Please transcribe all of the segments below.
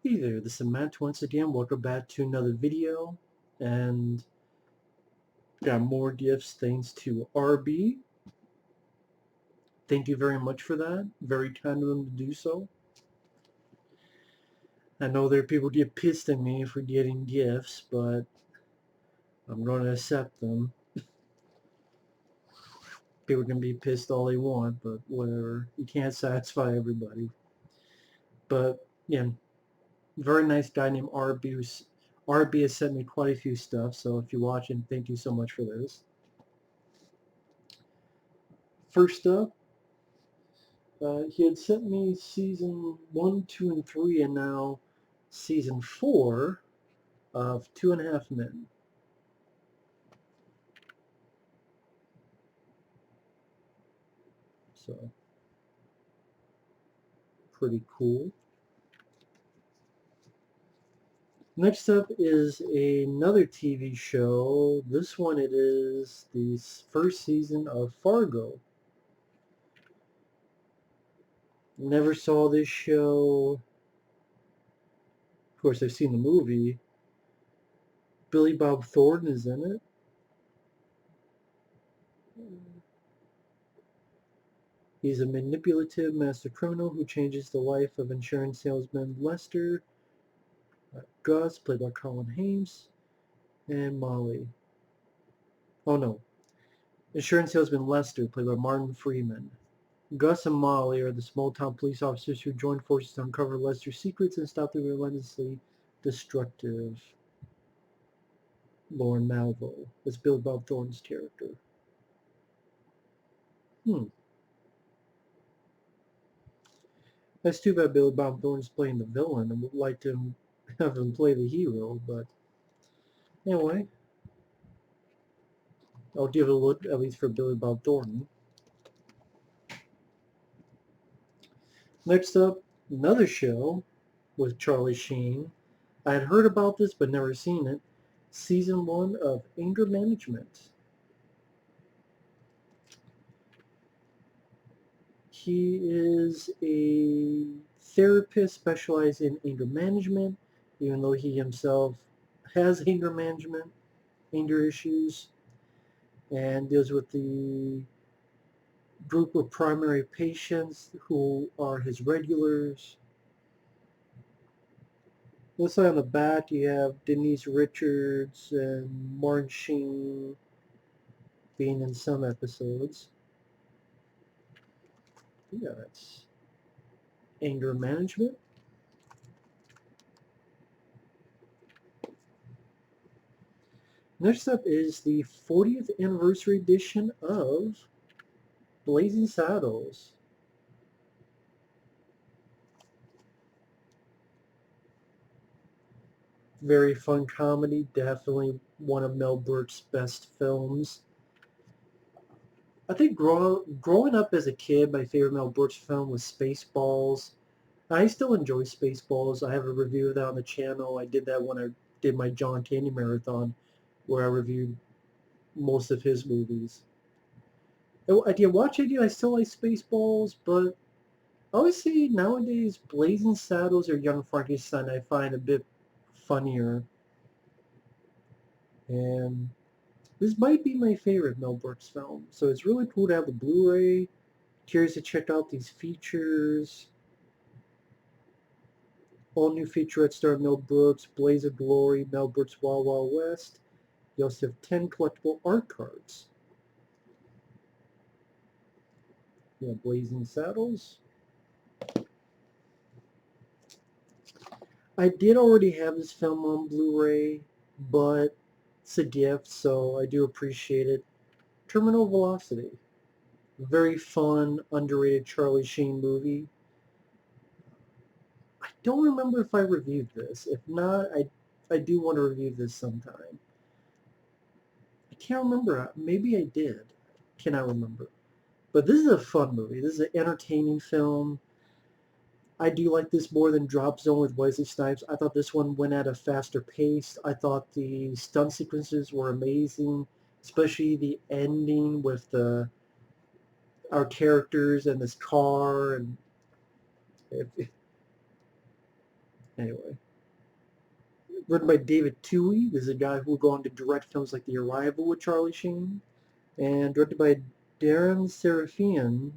Hey there, this is Matt once again. Welcome back to another video, and got more gifts thanks to RB. Thank you very much for that. Very kind of them to do so. I know there are people who get pissed at me for getting gifts, but I'm going to accept them. People can be pissed all they want, but whatever. You can't satisfy everybody. But yeah, very nice guy named RB. RB has sent me quite a few stuff, so if you're watching, thank you so much for this. First up, he had sent me season 1, 2, and 3, and now season 4 of 2.5 Men. So, pretty cool. Next up is another TV show. This one it is the first season of Fargo. Never saw this show. Of course, I've seen the movie. Billy Bob Thornton is in it. He's a manipulative master criminal who changes the life of insurance salesman Lester. Gus, played by Colin Haynes, and Molly. Oh no, insurance salesman Lester, played by Martin Freeman. Gus and Molly are the small-town police officers who join forces to uncover Lester's secrets and stop the relentlessly destructive Lauren Malvo. That's Bill Bob Thornton's character. That's too bad Billy Bob Thornton's playing the villain. I would like to have him play the hero, but anyway, I'll give it a look at least for Billy Bob Thornton. Next up, another show with Charlie Sheen. I had heard about this but never seen it. Season 1 of Anger Management. He is a therapist specialized in anger management, even though he himself has anger issues, and deals with the group of primary patients who are his regulars. Looks like on the back you have Denise Richards and Martin Sheen being in some episodes. Yeah, that's anger management. Next up is the 40th anniversary edition of Blazing Saddles. Very fun comedy, definitely one of Mel Brooks' best films. I think growing up as a kid, my favorite Mel Brooks film was Spaceballs. I still enjoy Spaceballs. I have a review of that on the channel. I did that when I did my John Candy marathon, where I reviewed most of his movies. I did watch it. I still like Spaceballs, but I always say nowadays Blazing Saddles or Young Frankenstein I find a bit funnier. And this might be my favorite Mel Brooks film. So it's really cool to have the Blu-ray. Curious to check out these features. All new featurette star Mel Brooks, Blaze of Glory, Mel Brooks Wild Wild West. You also have 10 collectible art cards. Yeah, Blazing Saddles. I did already have this film on Blu-ray, but it's a gift, so I do appreciate it. Terminal Velocity. Very fun, underrated Charlie Sheen movie. I don't remember if I reviewed this. If not, I do want to review this sometime. I can't remember. Maybe I did. Cannot remember. But this is a fun movie. This is an entertaining film. I do like this more than Drop Zone with Wesley Snipes. I thought this one went at a faster pace. I thought the stunt sequences were amazing, especially the ending with our characters and this car and Anyway. Written by David Twohy. This is a guy who will go on to direct films like The Arrival with Charlie Sheen. And directed by Darren Serafian.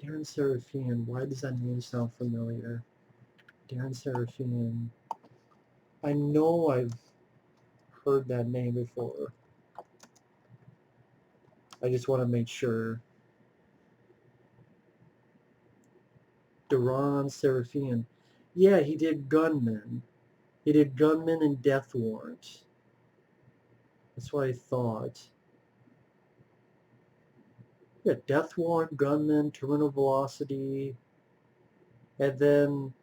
Darren Serafian. Why does that name sound familiar? Darren Serafian. I know I've heard that name before. I just want to make sure. Darren Serafian. Yeah, he did Gunman. He did Gunman and Death Warrant. That's what I thought. Yeah, Death Warrant, Gunman, Terminal Velocity, and then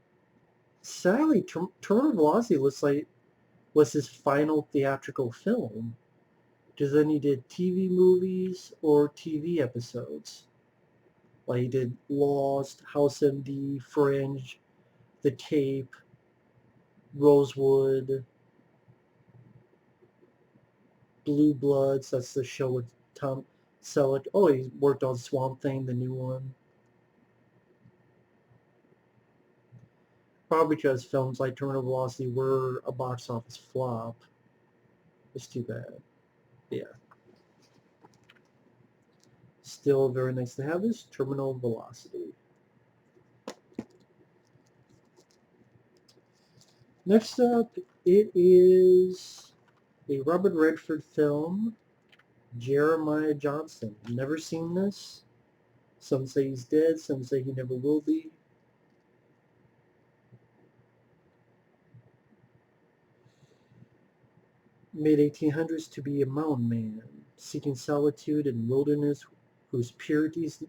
sadly, Terminal Velocity was his final theatrical film. Because then he did TV movies or TV episodes. Like he did Lost, House MD, Fringe, The Tape, Rosewood, Blue Bloods. That's the show with Tom Selleck. Oh, he worked on Swamp Thing, the new one. Probably because films like Terminal Velocity were a box office flop. It's too bad. Yeah. Still very nice to have this Terminal Velocity. Next up, it is a Robert Redford film, Jeremiah Johnson. Never seen this. Some say he's dead, some say he never will be. Mid-1800s to be a mountain man, seeking solitude and wilderness whose purities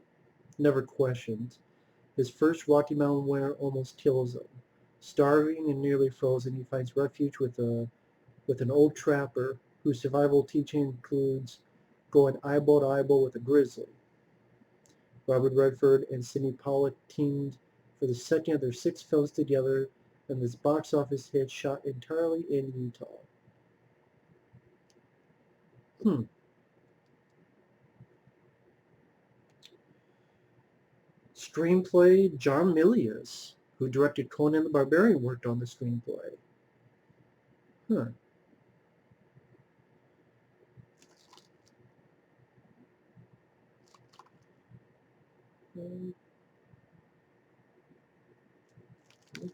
never questioned. His first Rocky Mountain winter almost kills him. Starving and nearly frozen, he finds refuge with an old trapper whose survival teaching includes going eyeball to eyeball with a grizzly. Robert Redford and Sidney Pollack teamed for the second of their 6 films together in this box office hit shot entirely in Utah. Screenplay, John Milius, who directed Conan the Barbarian, worked on the screenplay. Huh.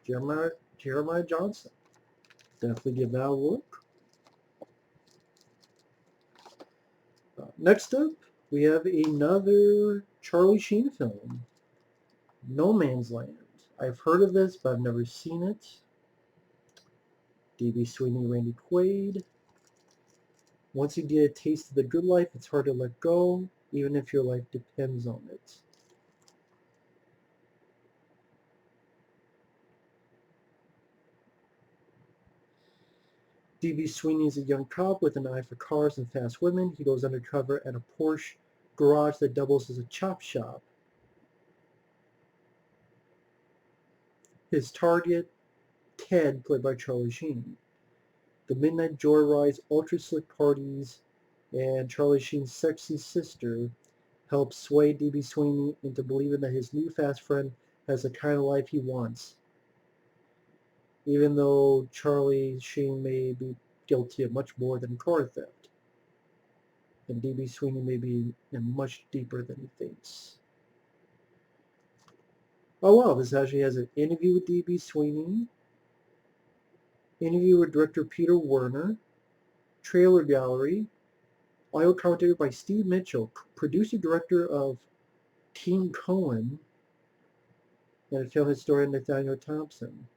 Jeremiah Johnson. Definitely give that a look. Next up, we have another Charlie Sheen film, No Man's Land. I've heard of this, but I've never seen it. D.B. Sweeney, Randy Quaid. Once you get a taste of the good life, it's hard to let go, even if your life depends on it. D.B. Sweeney is a young cop with an eye for cars and fast women. He goes undercover at a Porsche garage that doubles as a chop shop. His target, Ted, played by Charlie Sheen. The midnight joyrides, ultra-slick parties, and Charlie Sheen's sexy sister help sway D.B. Sweeney into believing that his new fast friend has the kind of life he wants. Even though Charlie Sheen may be guilty of much more than car theft. And D.B. Sweeney may be in much deeper than he thinks. Oh wow, this actually has an interview with D.B. Sweeney, interview with director Peter Werner, trailer gallery, audio commentary by Steve Mitchell, producer-director of Team Cohen, and film historian Nathaniel Thompson.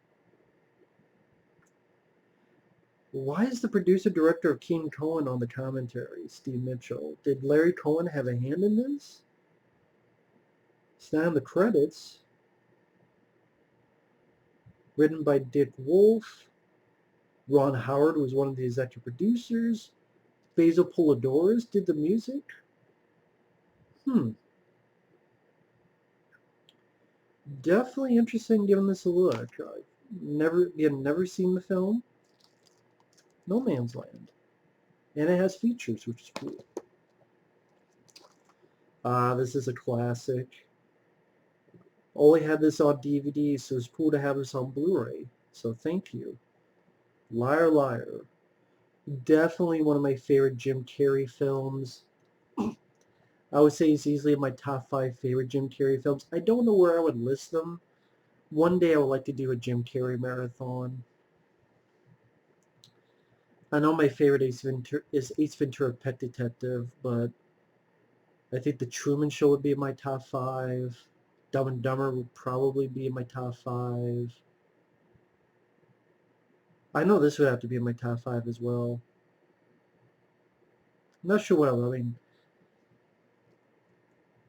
Why is the producer-director of Team Cohen on the commentary, Steve Mitchell? Did Larry Cohen have a hand in this? It's not in the credits. Written by Dick Wolf. Ron Howard was one of the executive producers. Basil Polidorus did the music. Definitely interesting giving this a look. I've never seen the film. No Man's Land. And it has features, which is cool. This is a classic. Only had this on DVD, so it's cool to have this on Blu-ray. So thank you. Liar Liar. Definitely one of my favorite Jim Carrey films. I would say it's easily in my top 5 favorite Jim Carrey films. I don't know where I would list them. One day I would like to do a Jim Carrey marathon. I know my favorite is Ace Ventura Pet Detective, but I think The Truman Show would be in my top 5. Dumb and Dumber would probably be in my top 5. I know this would have to be in my top 5 as well. I'm not sure what else. I mean,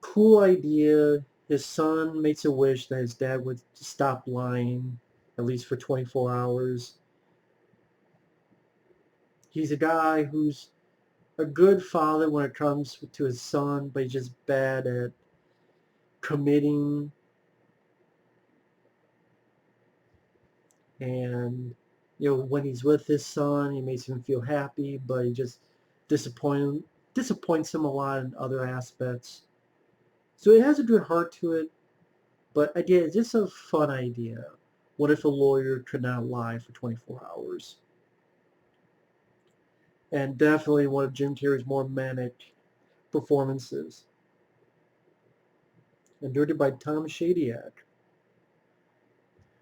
cool idea. His son makes a wish that his dad would stop lying, at least for 24 hours. He's a guy who's a good father when it comes to his son, but he's just bad at committing. And when he's with his son, he makes him feel happy, but he just disappoint disappoints him a lot in other aspects. So it has a good heart to it, but again, it's just a fun idea. What if a lawyer could not lie for 24 hours? And definitely one of Jim Carrey's more manic performances. And directed by Tom Shadyac,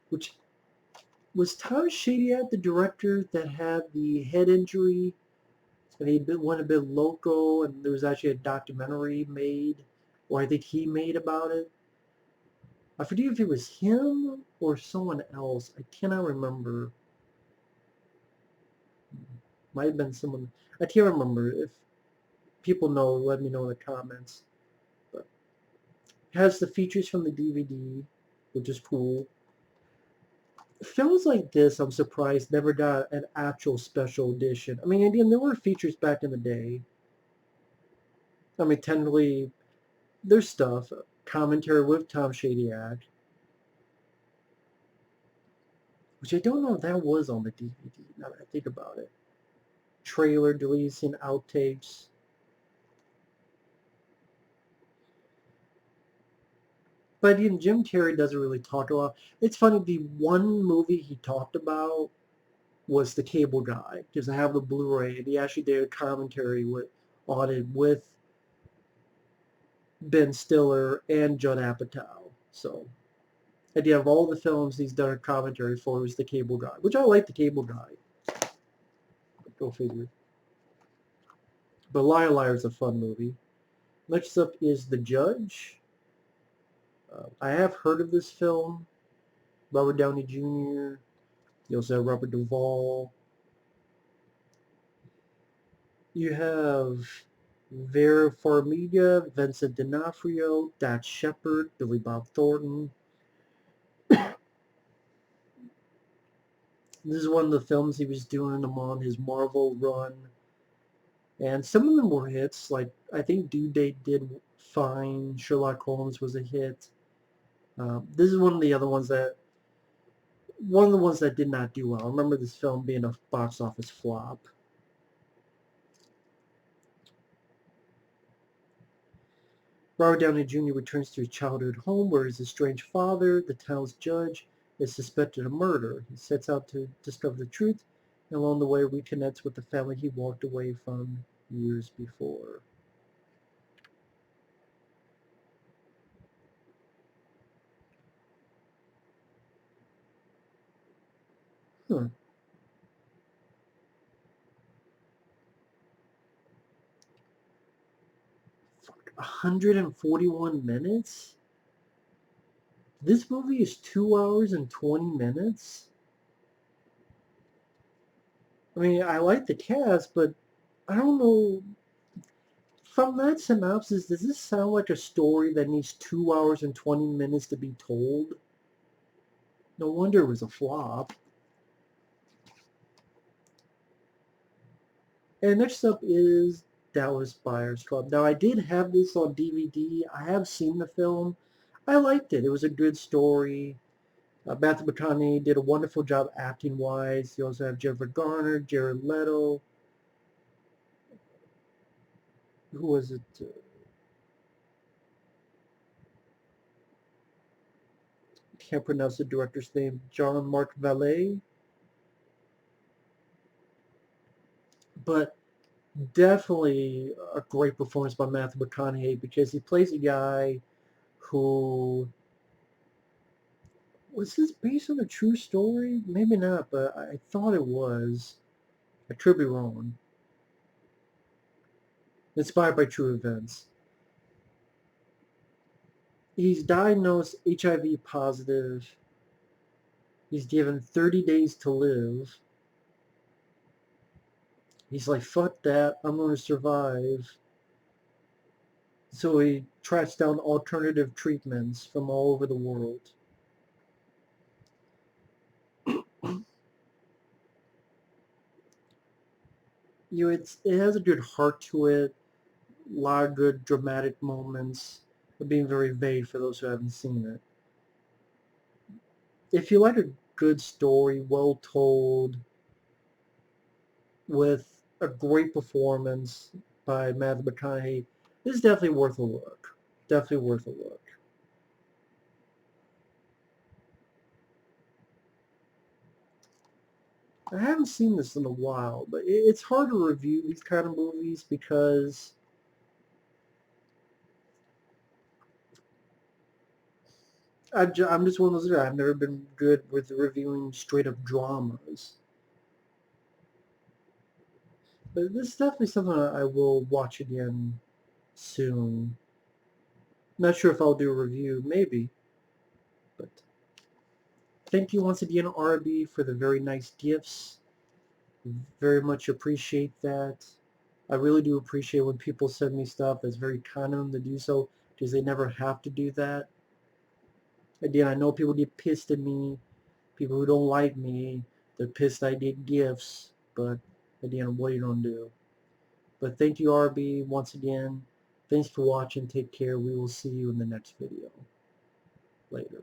which was Tom Shadyac the director that had the head injury and went a bit loco, and there was actually a documentary made, or I think he made about it. I forget if it was him or someone else. I cannot remember. Might have been someone. I can't remember. If people know, let me know in the comments. But it has the features from the DVD, which is cool. Films like this, I'm surprised, never got an actual special edition. I mean, again, there were features back in the day. I mean, technically, there's stuff. Commentary with Tom Shadyac, which I don't know if that was on the DVD, now that I think about it. Trailer, deletes, and outtakes. But again, Jim Carrey doesn't really talk a lot. It's funny, the one movie he talked about was The Cable Guy, because I have the Blu-ray, and he actually did a commentary on it with Ben Stiller and Judd Apatow. So, at the end of all the films he's done a commentary for was The Cable Guy, which I like The Cable Guy. Go figure. But Liar Liar is a fun movie. Next up is The Judge. I have heard of this film. Robert Downey Jr. You also have Robert Duvall. You have Vera Farmiga, Vincent D'Onofrio, Dax Shepard, Billy Bob Thornton. This is one of the films he was doing on his Marvel run. And some of them were hits. Like, I think Due Date did fine. Sherlock Holmes was a hit. This is one of the ones that did not do well. I remember this film being a box office flop. Robert Downey Jr. returns to his childhood home where his estranged father, the town's judge, is suspected of murder. He sets out to discover the truth and along the way reconnects with the family he walked away from years before. Huh. 141 minutes? This movie is 2 hours and 20 minutes? I mean, I like the cast, but I don't know. From that synopsis, does this sound like a story that needs 2 hours and 20 minutes to be told? No wonder it was a flop. And next up is Dallas Buyers Club. Now, I did have this on DVD. I have seen the film. I liked it. It was a good story. Matthew McConaughey did a wonderful job acting-wise. You also have Jennifer Garner, Jared Leto. Who was it? can't pronounce the director's name, Jean-Marc Vallée. But definitely a great performance by Matthew McConaughey because he plays a guy who was this based on a true story? Maybe not, but I thought it was. I could be wrong. Inspired by true events. He's diagnosed HIV positive. He's given 30 days to live. He's like, fuck that, I'm going to survive. So he tracks down alternative treatments from all over the world. It has a good heart to it, a lot of good dramatic moments, but being very vague for those who haven't seen it. If you like a good story, well told, with a great performance by Matthew McConaughey, this is definitely worth a look. Definitely worth a look. I haven't seen this in a while, but it's hard to review these kind of movies because I'm just one of those guys. I've never been good with reviewing straight up dramas. But this is definitely something I will watch again soon. Not sure if I'll do a review, maybe. But thank you once again, RB, for the very nice gifts. Very much appreciate that. I really do appreciate when people send me stuff. It's very kind of them to do so because they never have to do that. Again, I know people get pissed at me. People who don't like me, they're pissed I get gifts. But again, what are you going to do? But thank you, RB, once again. Thanks for watching. Take care. We will see you in the next video. Later.